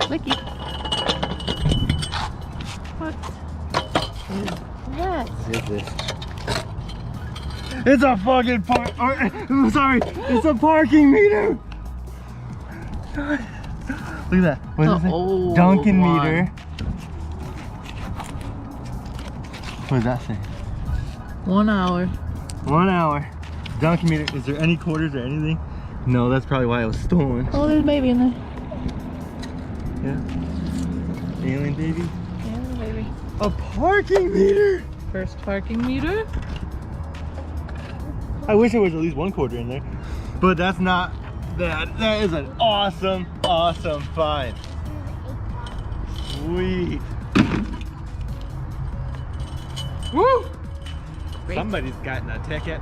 Licky. What is that? What is this? It's a fucking I'm sorry. It's a parking meter. Look at that. What is The it? old Dunkin' one. meter. What does that say? 1 hour. 1 hour. Dunkin' meter. Is there any quarters or anything? No, that's probably why it was stolen. Oh, there's a baby in there. Yeah. Alien baby. Yeah, baby. A parking meter. First parking meter. I wish there was at least 1 quarter in there, but that's not that. That is an awesome, awesome find. Sweet. Woo! Great. Somebody's gotten a ticket.